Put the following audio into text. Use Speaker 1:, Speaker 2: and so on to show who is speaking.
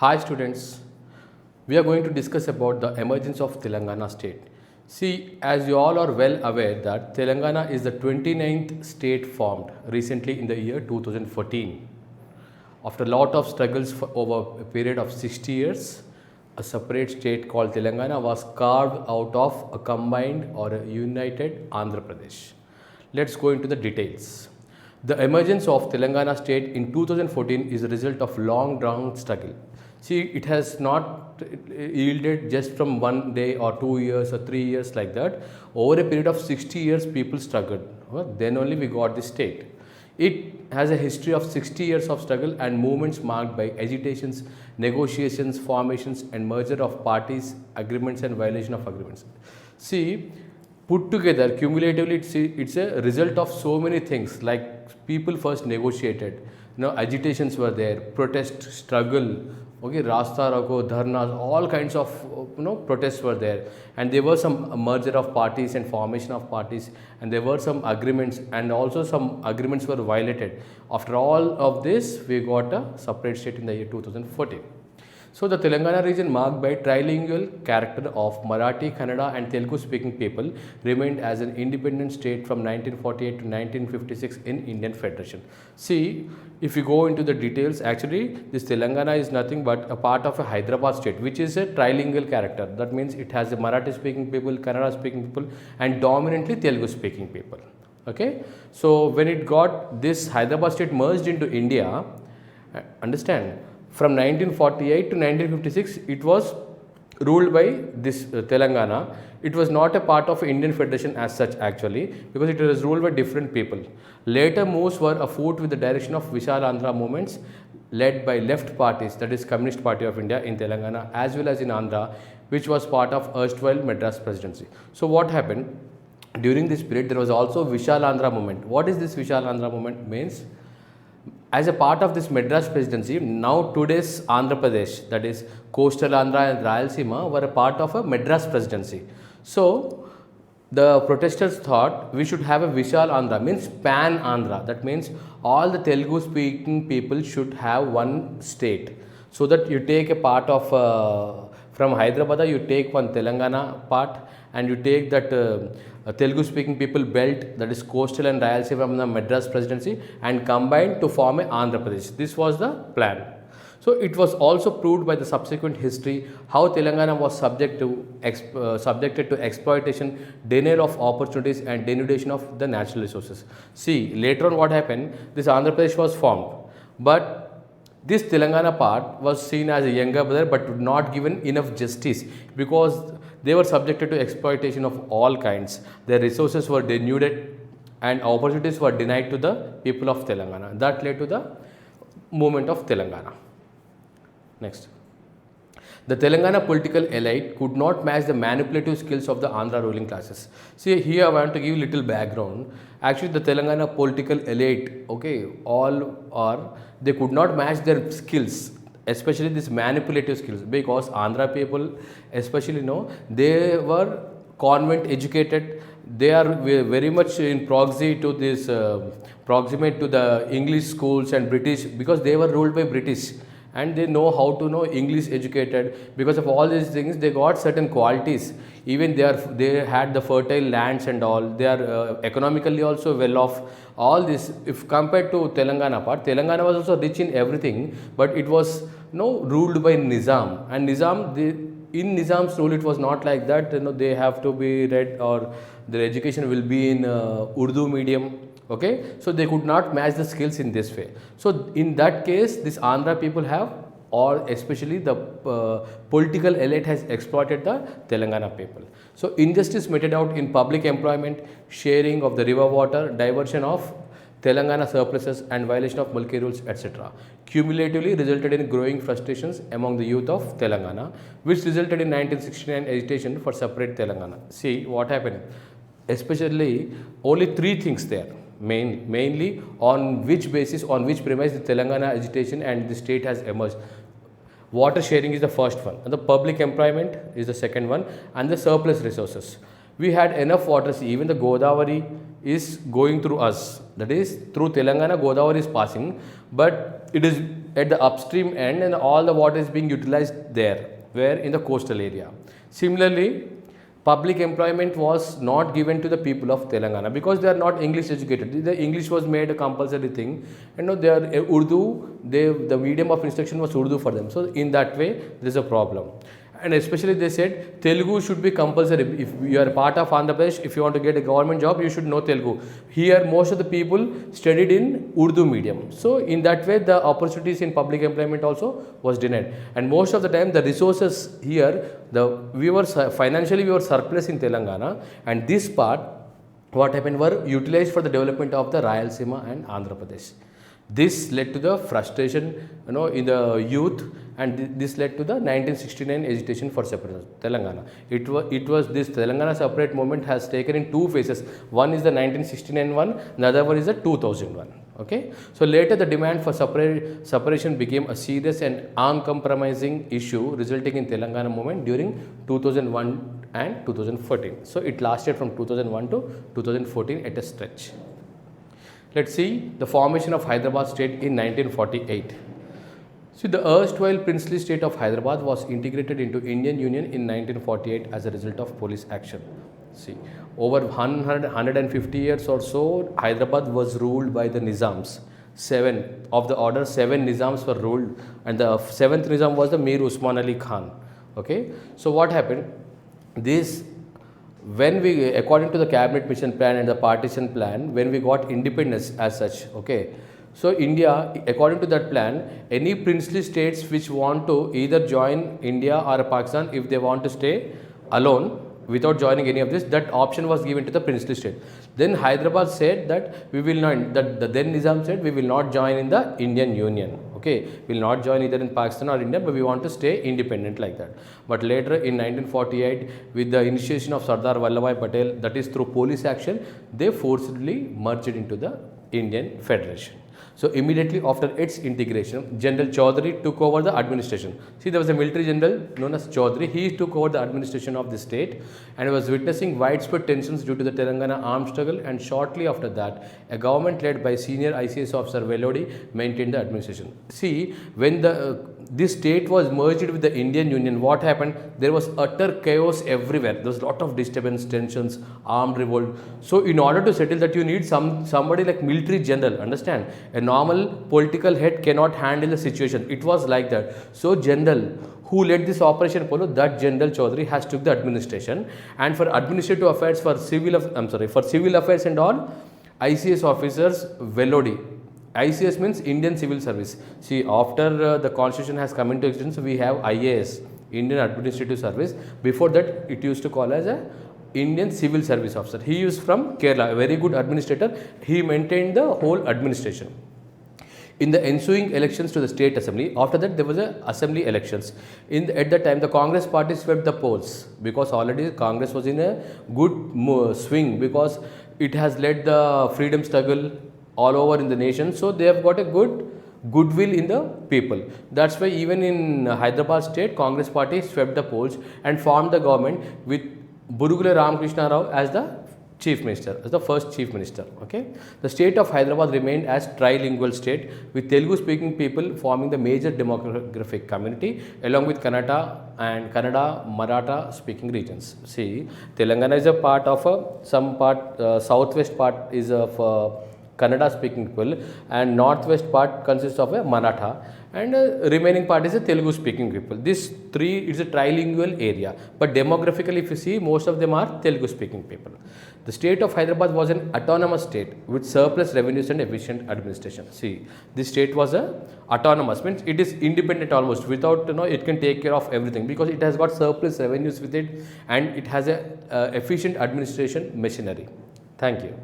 Speaker 1: Hi students, we are going to discuss about the emergence of Telangana state. See, as you all are well aware that Telangana is the 29th state formed recently in the year 2014. After a lot of struggles for over a period of 60 years, a separate state called Telangana was carved out of a combined or a united Andhra Pradesh. Let's go into the details. The emergence of Telangana state in 2014 is a result of long drawn struggle. See, it has not yielded just from 1 day or 2 years or 3 years like that. Over a period of 60 years, people struggled. Then only we got the state. It has a history of 60 years of struggle and movements marked by agitations, negotiations, formations, and merger of parties, agreements, and violation of agreements. See, put together cumulatively, it's a result of so many things. Like people first negotiated, agitations were there, protest, struggle, okay, rasta roko, dharnas, all kinds of protests were there, and there were some merger of parties and formation of parties, and there were some agreements, and also some agreements were violated. After all of this, we got a separate state in the year 2014. So the Telangana region, marked by trilingual character of Marathi, Kannada and Telugu speaking people, remained as an independent state from 1948 to 1956 in Indian Federation. See, if you go into the details, actually this Telangana is nothing but a part of a Hyderabad state, which is a trilingual character. That means it has a Marathi speaking people, Kannada speaking people and dominantly Telugu speaking people. Okay, so when it got this Hyderabad state merged into India, understand, from 1948 to 1956, it was ruled by this Telangana. It was not a part of Indian Federation as such actually, because it was ruled by different people. Later moves were afoot with the direction of Vishal Andhra movements led by left parties, that is Communist Party of India in Telangana as well as in Andhra, which was part of erstwhile Madras Presidency. So what happened? During this period, there was also Vishal Andhra movement. What is this Vishal Andhra movement means? As a part of this Madras Presidency, now today's Andhra Pradesh, that is coastal Andhra and Rayalaseema, were a part of a Madras Presidency. So the protesters thought we should have a Vishal Andhra, means pan Andhra. That means all the Telugu speaking people should have one state. So that you take a part of from Hyderabad, you take one Telangana part, and you take that Telugu speaking people belt, that is coastal and Rayalaseema from the Madras Presidency, and combined to form a Andhra Pradesh. This was the plan. So it was also proved by the subsequent history how Telangana was subjected to exploitation, denial of opportunities and denudation of the natural resources. See, later on what happened, this Andhra Pradesh was formed, but this Telangana part was seen as a younger brother but not given enough justice, because they were subjected to exploitation of all kinds. Their resources were denuded and opportunities were denied to the people of Telangana. That led to the movement of Telangana. Next. The Telangana political elite could not match the manipulative skills of the Andhra ruling classes. See, here I want to give little background. Actually, the Telangana political elite, okay, they could not match their skills, especially these manipulative skills, because Andhra people, especially, they were convent educated. They are very much in proximate to the English schools and British, because they were ruled by British. And they know how to know English educated. Because of all these things, they got certain qualities. Even they had the fertile lands and all. They are economically also well off. All this, if compared to Telangana part, Telangana was also rich in everything, but it was ruled by Nizam. And in Nizam's rule, it was not like that. They have to be read, or their education will be in Urdu medium. Okay, so they could not match the skills in this way. So in that case, this Andhra people have, or especially the political elite has exploited the Telangana people. So injustice meted out in public employment, sharing of the river water, diversion of Telangana surpluses and violation of Mulki rules, etc. cumulatively resulted in growing frustrations among the youth of Telangana, which resulted in 1969 agitation for separate Telangana. See what happened. Especially only three things there. Mainly on which basis, on which premise the Telangana agitation and the state has emerged. Water sharing is the first one, and the public employment is the second one, and the surplus resources. We had enough water. See, even the Godavari is going through us, that is through Telangana, Godavari is passing, but it is at the upstream end, and all the water is being utilized there, where in the coastal area. Similarly, public employment was not given to the people of Telangana because they are not English educated. The English was made a compulsory thing, and they are Urdu. The medium of instruction was Urdu for them. So in that way, there is a problem. And especially they said Telugu should be compulsory. If you are part of Andhra Pradesh, if you want to get a government job, you should know Telugu. Here most of the people studied in Urdu medium. So in that way, the opportunities in public employment also was denied. And most of the time, the resources here, financially we were surplus in Telangana, and this part, what happened, were utilized for the development of the Rayalaseema and Andhra Pradesh. This led to the frustration, in the youth, and this led to the 1969 agitation for separation Telangana. It was this Telangana separate movement has taken in two phases. One is the 1969 one, the other one is the 2001. Okay, so later the demand for separation became a serious and uncompromising issue, resulting in Telangana movement during 2001 and 2014. So it lasted from 2001 to 2014 at a stretch. Let's see the formation of Hyderabad state in 1948. See, the erstwhile princely state of Hyderabad was integrated into Indian Union in 1948 as a result of police action. See, over 150 years or so, Hyderabad was ruled by the Nizams. 7 of the order, 7 Nizams were ruled, and the 7th Nizam was the Mir Usman Ali Khan. Okay, so what happened? When we, according to the cabinet mission plan and the partition plan, when we got independence as such, okay, so India, according to that plan, any princely states which want to either join India or Pakistan, if they want to stay alone without joining any of this, that option was given to the princely state. Then Hyderabad said that we will not, the then Nizam said we will not join in the Indian Union. Okay, we will not join either in Pakistan or India, but we want to stay independent like that. But later in 1948, with the initiation of Sardar Vallabhbhai Patel, that is through police action, they forcibly merged into the Indian Federation. So immediately after its integration, General Chaudhary took over the administration. See, there was a military general known as Chaudhary. He took over the administration of the state and was witnessing widespread tensions due to the Telangana armed struggle. And shortly after that, a government led by senior ICS officer Velodi maintained the administration. See, when this state was merged with the Indian Union, what happened? There was utter chaos everywhere. There was a lot of disturbance, tensions, armed revolt. So in order to settle that, you need somebody like military general, understand? A normal political head cannot handle the situation. It was like that. So general who led this operation Polo, that General Chaudhary has took the administration, and for administrative affairs, for civil affairs and all, ICS officers Velodi. ICS means Indian Civil Service. See, after the constitution has come into existence, we have IAS, Indian Administrative Service. Before that, it used to call as a Indian Civil Service Officer. He is from Kerala, a very good administrator. He maintained the whole administration. In the ensuing elections to the state assembly, after that there was a assembly elections. At that time, the Congress party swept the polls because already Congress was in a good swing because it has led the freedom struggle all over in the nation. So they have got a goodwill in the people. That's why even in Hyderabad state, Congress party swept the polls and formed the government with Burugula Ramakrishna Rao as the chief minister, as the first chief minister. Okay, the state of Hyderabad remained as trilingual state with Telugu speaking people forming the major demographic community along with Kannada Maratha speaking regions. See, Telangana is a part of southwest part is of Kannada speaking people, and northwest part consists of a Maratha, and remaining part is a Telugu speaking people. This three is a trilingual area, but demographically if you see, most of them are Telugu speaking people. The state of Hyderabad was an autonomous state with surplus revenues and efficient administration. See, this state was a autonomous, means it is independent almost, without it can take care of everything because it has got surplus revenues with it and it has a efficient administration machinery. Thank you.